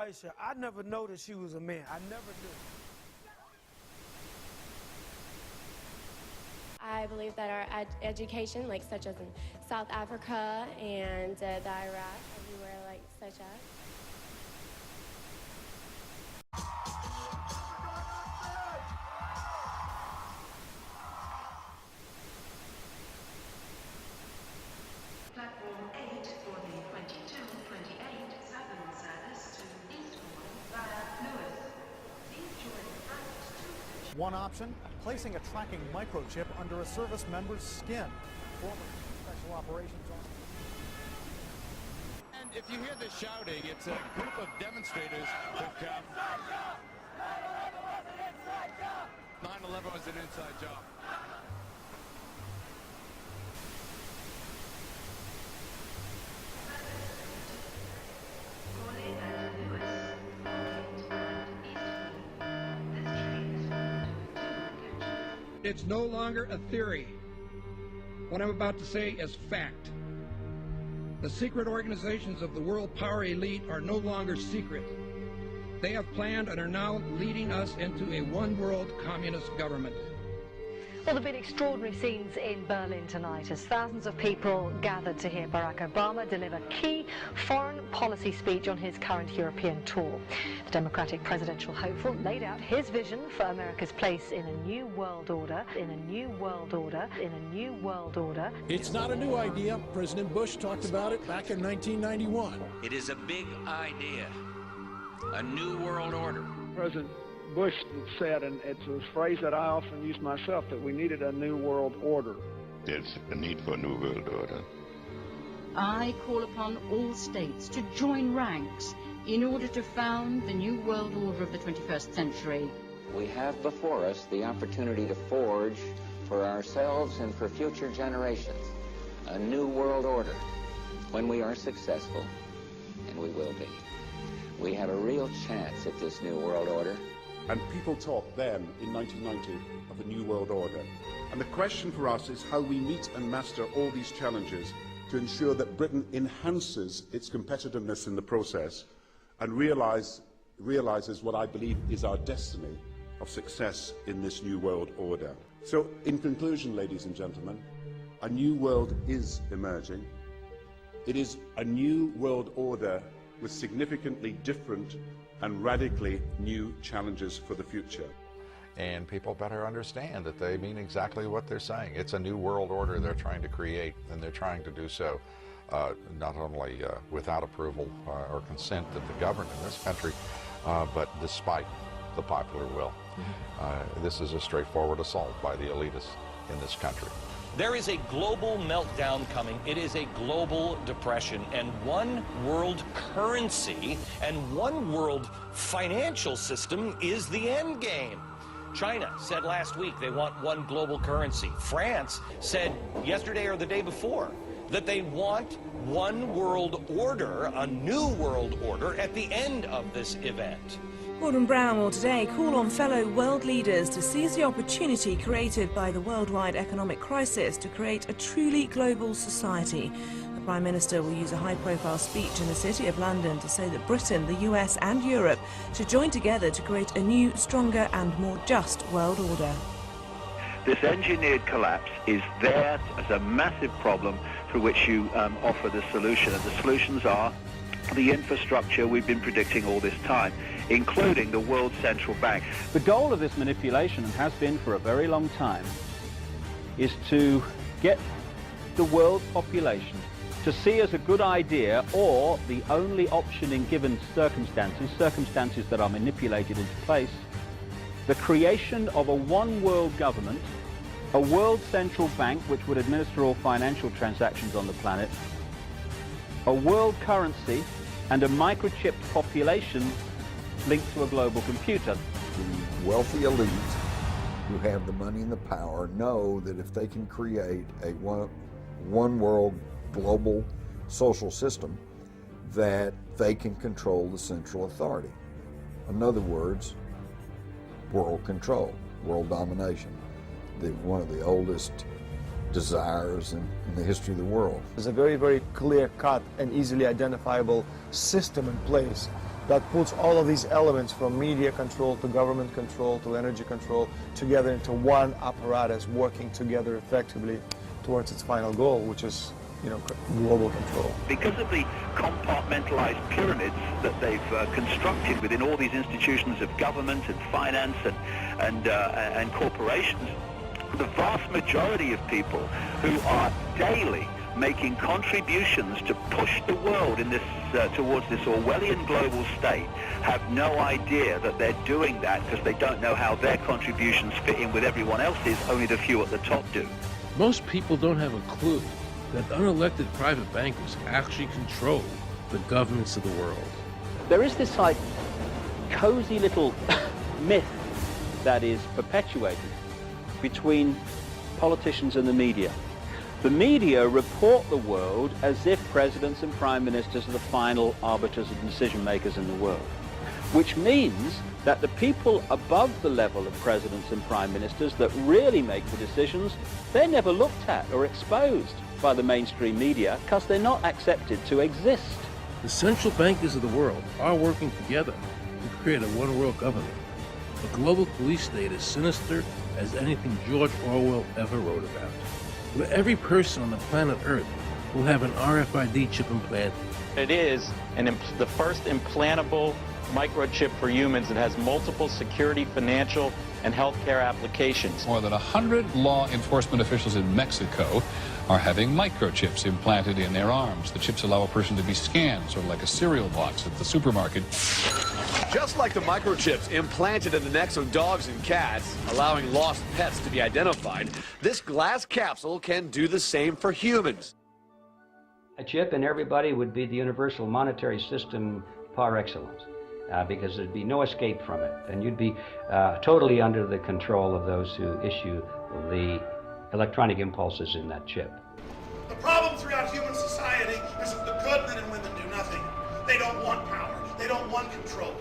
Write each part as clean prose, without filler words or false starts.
quite sure. I never noticed she was a man. I never knew. I believe that our education, like such as in South Africa and the Iraq, everywhere like such as. Platform 8 for the 2228 Southern service to Eastbourne via Lewis. Please join the first two. One option, placing a tracking microchip under a service member's skin. Former Special Operations Officer. And if you hear the shouting, it's a group of demonstrators who've come. 9/11 was an inside job. It's no longer a theory. What I'm about to say is fact. The secret organizations of the world power elite are no longer secret. They have planned and are now leading us into a one-world communist government. Well, there have been extraordinary scenes in Berlin tonight as thousands of people gathered to hear Barack Obama deliver key foreign policy speech on his current European tour. The Democratic presidential hopeful laid out his vision for America's place in a new world order, in a new world order, in a new world order. It's not a new idea. President Bush talked about it back in 1991. It is a big idea, a new world order. President Bush said, and it's a phrase that I often use myself, that we needed a new world order. There's a need for a new world order. I call upon all states to join ranks in order to found the new world order of the 21st century. We have before us the opportunity to forge for ourselves and for future generations a new world order. When we are successful, and we will be, we have a real chance at this new world order. And people talked then, in 1990, of a new world order. And the question for us is how we meet and master all these challenges to ensure that Britain enhances its competitiveness in the process and realizes what I believe is our destiny of success in this new world order. So, in conclusion, ladies and gentlemen, a new world is emerging. It is a new world order with significantly different and radically new challenges for the future. And people better understand that they mean exactly what they're saying. It's a new world order they're trying to create, and they're trying to do so not only without approval or consent of the governed in this country, but despite the popular will. This is a straightforward assault by the elitists in this country. There is a global meltdown coming. It is a global depression, and one world currency and one world financial system is the end game. China said last week they want one global currency. France said yesterday or the day before that they want one world order, a new world order, at the end of this event. Gordon Brown will today call on fellow world leaders to seize the opportunity created by the worldwide economic crisis to create a truly global society. The Prime Minister will use a high-profile speech in the City of London to say that Britain, the US and Europe should join together to create a new, stronger and more just world order. This engineered collapse is there as a massive problem for which you offer the solution, and the solutions are the infrastructure we've been predicting all this time, including the World Central Bank. The goal of this manipulation, and has been for a very long time, is to get the world population to see as a good idea, or the only option in given circumstances that are manipulated into place, the creation of a one-world government, a world central bank which would administer all financial transactions on the planet, a world currency, and a microchipped population linked to a global computer. The wealthy elite who have the money and the power know that if they can create a one world global social system, that they can control the central authority. In other words, world control, world domination, one of the oldest desires in the history of the world. There's a very, very clear-cut and easily identifiable system in place that puts all of these elements from media control to government control to energy control together into one apparatus working together effectively towards its final goal, which is, you know, global control. Because of the compartmentalized pyramids that they've constructed within all these institutions of government and finance and corporations, the vast majority of people who are daily making contributions to push the world in this towards this Orwellian global state have no idea that they're doing that, because they don't know how their contributions fit in with everyone else's. Only the few at the top do. Most people don't have a clue that unelected private bankers actually control the governments of the world. There is this like cozy little myth that is perpetuated between politicians and the media. The media report the world as if presidents and prime ministers are the final arbiters and decision makers in the world, which means that the people above the level of presidents and prime ministers that really make the decisions, they're never looked at or exposed by the mainstream media because they're not accepted to exist. The central bankers of the world are working together to create a one-world government. A global police state as sinister as anything George Orwell ever wrote about, where every person on the planet Earth will have an RFID chip implanted. It is the first implantable microchip for humans that has multiple security, financial, and healthcare applications. More than 100 law enforcement officials in Mexico are having microchips implanted in their arms. The chips allow a person to be scanned, sort of like a cereal box at the supermarket. Just like the microchips implanted in the necks of dogs and cats, allowing lost pets to be identified, this glass capsule can do the same for humans. A chip in everybody would be the universal monetary system par excellence, because there'd be no escape from it, and you'd be totally under the control of those who issue the electronic impulses in that chip. The problem throughout human society is that the good men and women do nothing. They don't want power. They don't want control.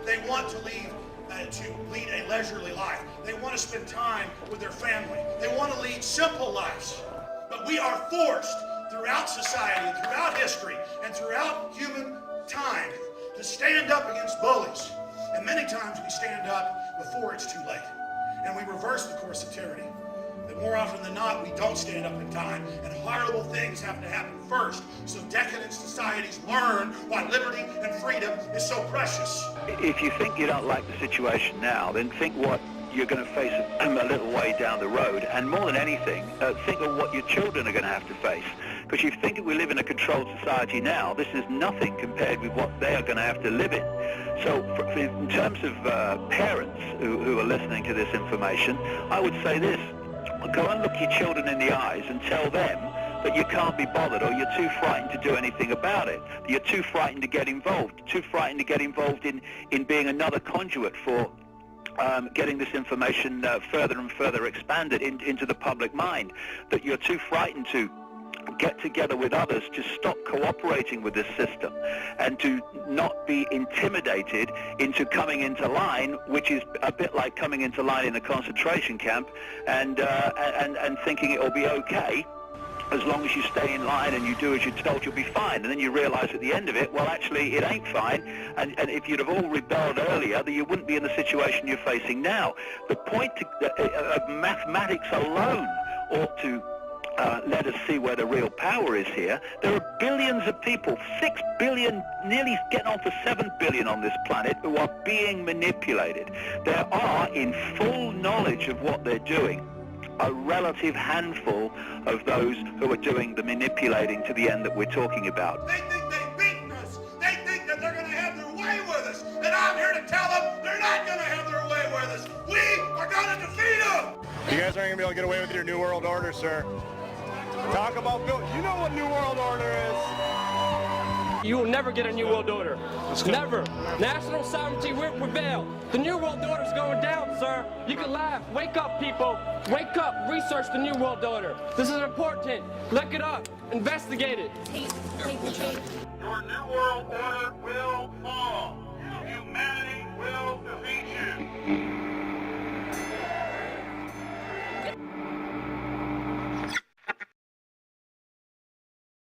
They want to lead a leisurely life. They want to spend time with their family. They want to lead simple lives. But we are forced throughout society, and throughout history, and throughout human time to stand up against bullies. And many times we stand up before it's too late. And we reverse the course of tyranny. That more often than not, we don't stand up in time, and horrible things have to happen first, so decadent societies learn why liberty and freedom is so precious. If you think you don't like the situation now, then think what you're going to face a little way down the road, and more than anything, think of what your children are going to have to face. Because you think we live in a controlled society now, this is nothing compared with what they are going to have to live in. So in terms of parents who are listening to this information, I would say this: go and look your children in the eyes and tell them that you can't be bothered, or you're too frightened to do anything about it. You're too frightened to get involved, in being another conduit for getting this information further and further expanded into the public mind, that you're too frightened to get together with others to stop cooperating with this system and to not be intimidated into coming into line, which is a bit like coming into line in a concentration camp and thinking it will be okay. As long as you stay in line and you do as you're told, you'll be fine. And then you realize at the end of it, well, actually, it ain't fine. And if you'd have all rebelled earlier, then you wouldn't be in the situation you're facing now. The point of mathematics alone ought to let us see where the real power is here. There are billions of people, 6 billion, nearly getting on for 7 billion on this planet, who are being manipulated. There are, in full knowledge of what they're doing, a relative handful of those who are doing the manipulating to the end that we're talking about. They think they've beaten us. They think that they're going to have their way with us. And I'm here to tell them they're not going to have their way with us. We are going to defeat them. You guys aren't going to be able to get away with your New World Order, sir. Talk about Bill. You know what New World Order is. You will never get a New World Order. Never. National sovereignty will prevail. The New World Order is going down, sir. You can laugh. Wake up, people. Wake up. Research the New World Order. This is important. Look it up. Investigate it. Your New World Order will fall.